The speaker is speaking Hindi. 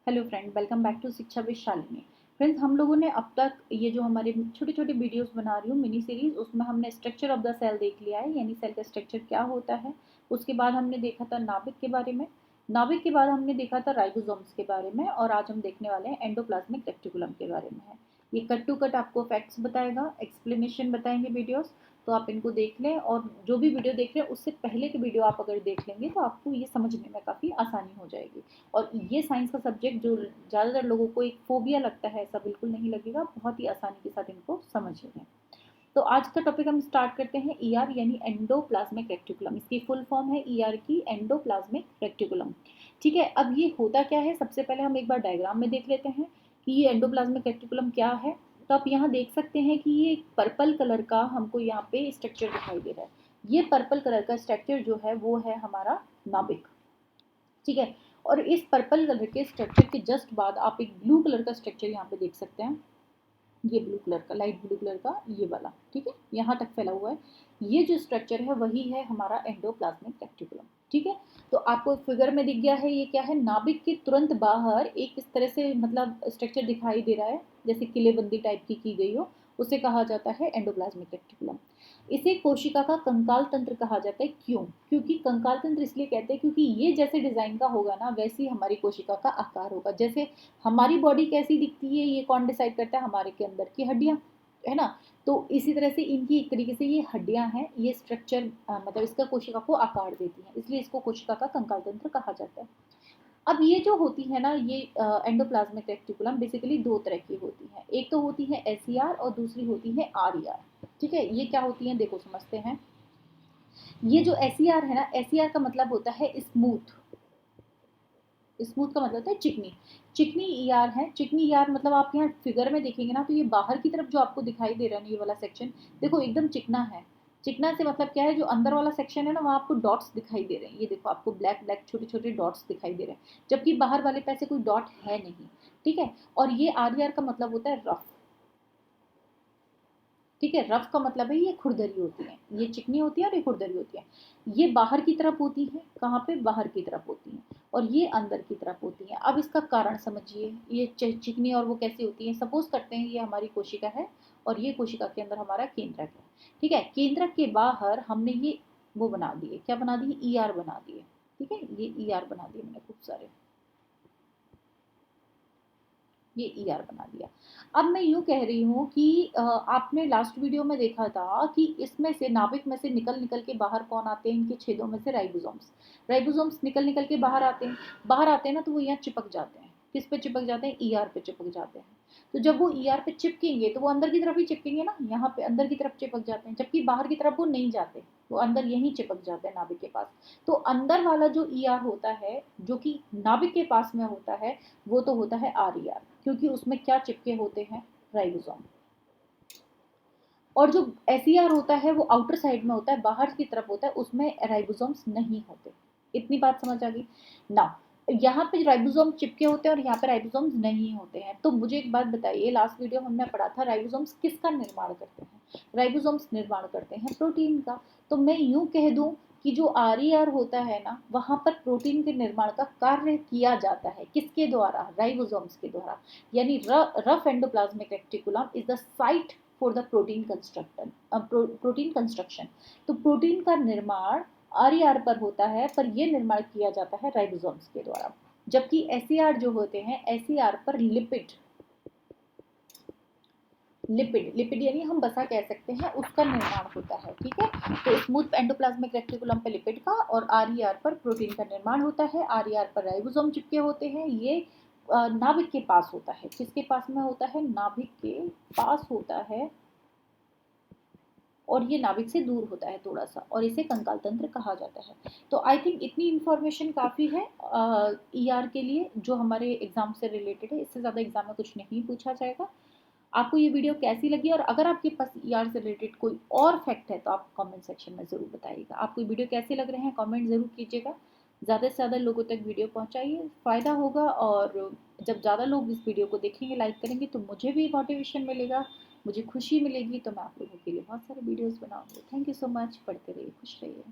Hello friend, welcome back to Shiksha with Shalini. Friends, हम लोगों ने अब तक ये जो हमारे छोटे छोटे वीडियोस बना रही हूँ मिनी सीरीज, उसमें हमने स्ट्रक्चर ऑफ द सेल देख लिया है, यानी सेल का स्ट्रक्चर क्या होता है। उसके बाद हमने देखा था नाभिक के बारे में। नाभिक के बाद हमने देखा था राइबोसोम्स के बारे में, और आज हम देखने वाले हैं एंडोप्लाज्मिक रेक्टिकुलम के बारे में है। ये कट टू कट आपको फैक्ट्स बताएगा, एक्सप्लेनेशन बताएंगे वीडियोस, तो आप इनको देख लें। और जो भी वीडियो देख रहे हैं उससे पहले की वीडियो आप अगर देख लेंगे तो आपको ये समझने में काफ़ी आसानी हो जाएगी। और ये साइंस का सब्जेक्ट जो ज़्यादातर लोगों को एक फोबिया लगता है, ऐसा बिल्कुल नहीं लगेगा, बहुत ही आसानी के साथ इनको समझ लेंगे। तो आज का टॉपिक हम स्टार्ट करते हैं ईआर यानी एंडोप्लाज्मिक रेक्टिकुलम। इसकी फुल फॉर्म है ईआर की, एंडोप्लाज्मिक रेक्टिकुलम। ठीक है, अब ये होता क्या है, सबसे पहले हम एक बार डायग्राम में देख लेते हैं कि ये एंडोप्लाज्मिक रेक्टिकुलम क्या है। तो आप यहाँ देख सकते हैं कि ये पर्पल कलर का हमको यहाँ पे स्ट्रक्चर दिखाई दे रहा है। ये पर्पल कलर का स्ट्रक्चर जो है वो है हमारा नाभिक। ठीक है, और इस पर्पल कलर के स्ट्रक्चर के जस्ट बाद आप एक ब्लू कलर का स्ट्रक्चर यहाँ पे देख सकते हैं। ये ब्लू कलर का, लाइट ब्लू कलर का ये वाला, ठीक है, यहाँ तक फैला हुआ है। ये जो स्ट्रक्चर है वही है हमारा एंडोप्लाज्मिक रेक्टिकुलम। ठीक है, तो आपको फिगर में दिख गया है ये क्या है। नाभिक के तुरंत बाहर एक इस तरह से मतलब स्ट्रक्चर दिखाई दे रहा है, जैसे किलेबंदी टाइप की गई हो, उसे कहा जाता है एंडोप्लाज्मिक रेक्टिकुलम। इसे कोशिका का कंकाल तंत्र कहा जाता है। क्यों? क्योंकि कंकाल तंत्र इसलिए कहते हैं क्योंकि ये जैसे डिजाइन का होगा ना, वैसी हमारी कोशिका का आकार होगा। जैसे हमारी बॉडी कैसी दिखती है ये कौन डिसाइड करता है? हमारे के अंदर की हड्डियां, है ना। तो इसी तरह से इनकी एक तरीके से ये हड्डियां हैं, ये स्ट्रक्चर मतलब इसका कोशिका को आकार देती हैं, इसलिए इसको कोशिका का कंकाल तंत्र कहा जाता है। अब ये जो होती है ना, ये एंडोप्लाज्मिक रेक्टिकुलम बेसिकली दो तरह की होती है। एक तो होती है एसईआर और दूसरी होती है आरईआर। ठीक है, ये क्या होती है देखो समझते हैं। ये जो एसईआर है ना, एसईआर का मतलब होता है स्मूथ। स्मूथ का मतलब होता है चिकनी। चिकनी ईआर है। चिकनी ईआर मतलब आप यहाँ फिगर में देखेंगे ना, तो ये बाहर की तरफ जो आपको दिखाई दे रहा है ना, ये वाला सेक्शन देखो एकदम चिकना है। चिकना से मतलब क्या है, जो अंदर वाला सेक्शन है ना, वहाँ आपको डॉट्स दिखाई दे रहे हैं। ये देखो आपको ब्लैक ब्लैक छोटे छोटे डॉट्स दिखाई दे रहे हैं, जबकि बाहर वाले पे ऐसे कोई डॉट है नहीं। ठीक है, और ये आर का मतलब होता है रफ। ठीक है, रफ का मतलब है ये खुरदरी होती है, ये चिकनी होती है और ये खुरदरी होती है। ये बाहर की तरफ होती है, कहाँ पे? बाहर की तरफ होती है, और ये अंदर की तरफ होती है। अब इसका कारण समझिए, ये चिकनी और वो कैसी होती है। सपोज करते हैं ये हमारी कोशिका है, और ये कोशिका के अंदर हमारा केंद्रक है। ठीक है, केंद्रक के बाहर हमने ये वो बना दिए, क्या बना दिए? ईआर बना दिए। ठीक है, ये ईआर बना दिए मैंने खूब सारे, ये ईआर बना दिया। अब मैं यूं कह रही हूँ कि आपने लास्ट वीडियो में देखा था कि इसमें से नाभिक में से निकल निकल के बाहर कौन आते हैं? इनके छेदों में से राइबोसोम्स। राइबोसोम्स निकल निकल के बाहर आते हैं। बाहर आते हैं ना, तो वो यहाँ चिपक जाते हैं। किस पे चिपक जाते हैं? ईआर पे चिपक जाते हैं। तो जब वो ईआर पे चिपकेंगे तो वो अंदर की तरफ ही चिपकेंगे ना, यहाँ पे अंदर की तरफ चिपक जाते हैं, जबकि बाहर की तरफ वो नहीं जाते, वो अंदर यहीं चिपक जाते हैं नाभिक के पास। तो अंदर वाला जो ईआर होता है, जो कि नाभिक के पास में होता है, वो तो होता है आरईआर, क्योंकि उसमें क्या चिपके होते हैं? राइबोसोम। और जो एसईआर होता है वो आउटर साइड में होता है, बाहर की तरफ होता है, उसमें राइबोसोम्स नहीं होते। इतनी बात समझ आ गई ना। यहाँ पे राइबोसोम चिपके होते हैं और यहाँ पे राइबोसोम्स नहीं होते हैं। तो मुझे एक बात बताइए, लास्ट वीडियो हमने पढ़ा था राइबोसोम्स किसका निर्माण करते हैं? राइबोसोम्स निर्माण करते हैं प्रोटीन का। तो मैं यूं कह दूं कि जो आरईआर होता है ना, वहां पर प्रोटीन के निर्माण का कार्य किया जाता है। किसके द्वारा? राइबोसोम्स के द्वारा। यानी rough endoplasmic reticulum is the site for the protein construction. तो प्रोटीन का निर्माण आरईआर पर होता है, पर यह निर्माण किया जाता है राइबोसोम्स के द्वारा। जबकि एसईआर जो होते हैं, एसईआर पर लिपिड लिपिड लिपिड यानी हम बसा कह सकते हैं, उसका निर्माण होता है। ठीक है, तो स्मूथ एंडोप्लाज्मिक रेक्टिकुलम पर लिपिड का और आरईआर पर प्रोटीन का निर्माण होता है। आरईआर पर राइबोसोम चिपके होते हैं। ये नाभिक के पास होता है। किसके पास में होता है? नाभिक के पास होता है, और ये नाभिक से दूर होता है थोड़ा सा, और इसे कंकाल तंत्र कहा जाता है। तो आई थिंक इतनी इन्फॉर्मेशन काफ़ी है ईआर के लिए, जो हमारे एग्जाम से रिलेटेड है। इससे ज़्यादा एग्जाम में कुछ नहीं पूछा जाएगा। आपको ये वीडियो कैसी लगी, और अगर आपके पास ईआर से रिलेटेड कोई और फैक्ट है तो आप कमेंट सेक्शन में ज़रूर बताइएगा। आपको ये वीडियो कैसे लग रहे हैं कमेंट ज़रूर कीजिएगा। ज़्यादा से ज़्यादा लोगों तक वीडियो पहुंचाइए, फ़ायदा होगा। और जब ज़्यादा लोग इस वीडियो को देखेंगे, लाइक करेंगे, तो मुझे भी मोटिवेशन मिलेगा, मुझे खुशी मिलेगी। तो मैं आप लोगों के लिए बहुत सारे वीडियोज़ बनाऊँगी। Thank you so much. पढ़ते रहिए, खुश रहिए।